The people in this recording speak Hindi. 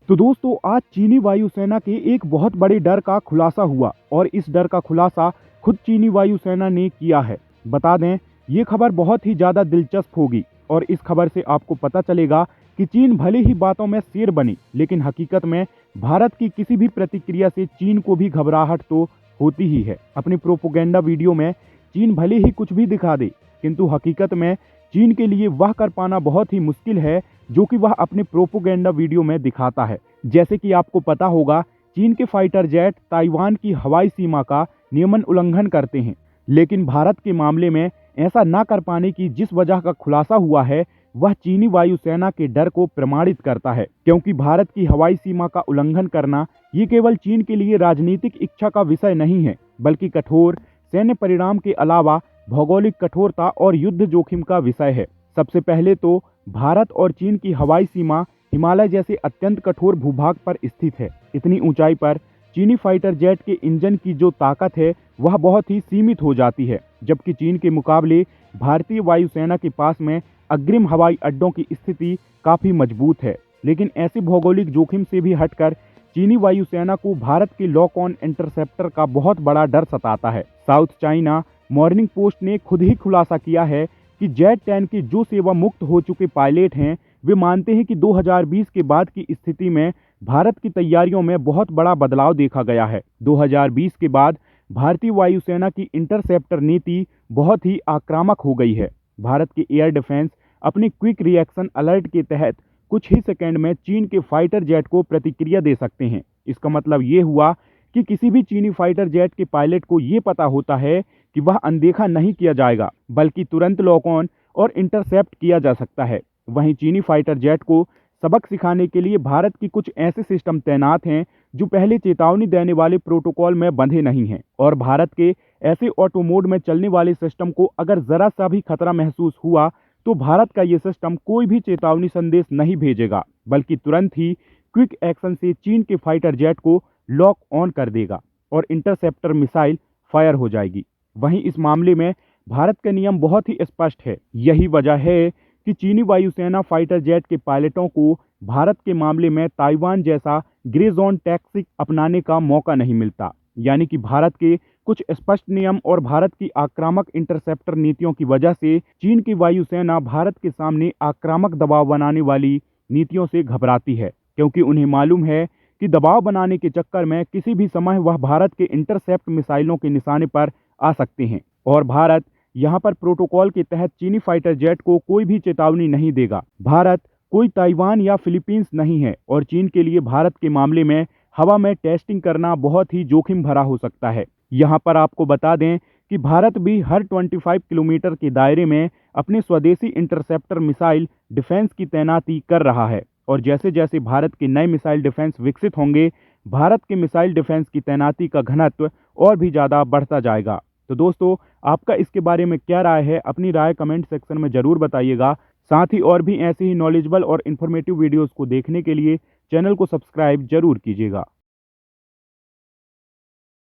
तो दोस्तों आज चीनी वायुसेना के एक बहुत बड़े डर का खुलासा हुआ और इस डर का खुलासा खुद चीनी वायुसेना ने किया है। बता दें ये खबर बहुत ही ज़्यादा दिलचस्प होगी और इस खबर से आपको पता चलेगा कि चीन भले ही बातों में शेर बनी लेकिन हकीकत में भारत की किसी भी प्रतिक्रिया से चीन को भी घबराहट तो होती ही है। अपनी प्रोपोगेंडा वीडियो में चीन भले ही कुछ भी दिखा दे किंतु हकीकत में चीन के लिए वह कर पाना बहुत ही मुश्किल है जो कि वह अपने प्रोपोगेंडा वीडियो में दिखाता है। जैसे कि आपको पता होगा चीन के फाइटर जेट ताइवान की हवाई सीमा का नियमन उल्लंघन करते हैं, लेकिन भारत के मामले में ऐसा ना कर पाने की जिस वजह का खुलासा हुआ है वह चीनी वायुसेना के डर को प्रमाणित करता है, क्योंकि भारत की हवाई सीमा का उल्लंघन करना ये केवल चीन के लिए राजनीतिक इच्छा का विषय नहीं है बल्कि कठोर सैन्य परिणाम के अलावा भौगोलिक कठोरता और युद्ध जोखिम का विषय है। सबसे पहले तो भारत और चीन की हवाई सीमा हिमालय जैसे अत्यंत कठोर भूभाग पर स्थित है। इतनी ऊंचाई पर चीनी फाइटर जेट के इंजन की जो ताकत है वह बहुत ही सीमित हो जाती है, जबकि चीन के मुकाबले भारतीय वायुसेना के पास में अग्रिम हवाई अड्डों की स्थिति काफी मजबूत है। लेकिन ऐसे भौगोलिक जोखिम से भी हटकर चीनी वायुसेना को भारत के लॉक ऑन इंटरसेप्टर का बहुत बड़ा डर सताता है। साउथ चाइना मॉर्निंग पोस्ट ने खुद ही खुलासा किया है कि जेट 10 के जो सेवा मुक्त हो चुके पायलट हैं वे मानते हैं कि 2020 के बाद की स्थिति में भारत की तैयारियों में बहुत बड़ा बदलाव देखा गया है। 2020 के बाद भारतीय वायुसेना की इंटरसेप्टर नीति बहुत ही आक्रामक हो गई है। भारत के एयर डिफेंस अपने क्विक रिएक्शन अलर्ट के तहत कुछ ही सेकंड में चीन के फाइटर जेट को प्रतिक्रिया दे सकते हैं। इसका मतलब ये हुआ कि किसी भी चीनी फाइटर जेट के पायलट को ये पता होता है कि वह अनदेखा नहीं किया जाएगा बल्कि तुरंत लॉक ऑन और इंटरसेप्ट किया जा सकता है। वहीं चीनी फाइटर जेट को सबक सिखाने के लिए भारत की कुछ ऐसे सिस्टम तैनात हैं जो पहले चेतावनी देने वाले प्रोटोकॉल में बंधे नहीं हैं और भारत के ऐसे ऑटो मोड में चलने वाले सिस्टम को अगर जरा सा भी खतरा महसूस हुआ तो भारत का ये सिस्टम कोई भी चेतावनी संदेश नहीं भेजेगा बल्कि तुरंत ही क्विक एक्शन से चीन के फाइटर जेट को लॉक ऑन कर देगा और इंटरसेप्टर मिसाइल फायर हो जाएगी। वहीं इस मामले में भारत का नियम बहुत ही स्पष्ट है। यही वजह है कि चीनी वायुसेना फाइटर जेट के पायलटों को भारत के मामले में ताइवान जैसा ग्रे जोन टैक्टिक अपनाने का मौका नहीं मिलता। यानी कि भारत के कुछ स्पष्ट नियम और भारत की आक्रामक इंटरसेप्टर नीतियों की वजह से चीन की वायुसेना भारत के सामने आक्रामक दबाव बनाने वाली नीतियों से घबराती है, क्योंकि उन्हें मालूम है कि दबाव बनाने के चक्कर में किसी भी समय वह भारत के इंटरसेप्ट मिसाइलों के निशाने पर आ सकते हैं और भारत यहां पर प्रोटोकॉल के तहत चीनी फाइटर जेट को कोई भी चेतावनी नहीं देगा। भारत कोई ताइवान या फिलीपींस नहीं है और चीन के लिए भारत के मामले में हवा में टेस्टिंग करना बहुत ही जोखिम भरा हो सकता है। यहां पर आपको बता दें कि भारत भी हर 25 किलोमीटर के दायरे में अपने स्वदेशी इंटरसेप्टर मिसाइल डिफेंस की तैनाती कर रहा है और जैसे जैसे भारत के नए मिसाइल डिफेंस विकसित होंगे भारत के मिसाइल डिफेंस की तैनाती का घनत्व और भी ज़्यादा बढ़ता जाएगा। तो दोस्तों आपका इसके बारे में क्या राय है, अपनी राय कमेंट सेक्शन में ज़रूर बताइएगा। साथ ही और भी ऐसे ही नॉलेजेबल और इन्फॉर्मेटिव वीडियोज़ को देखने के लिए चैनल को सब्सक्राइब जरूर कीजिएगा।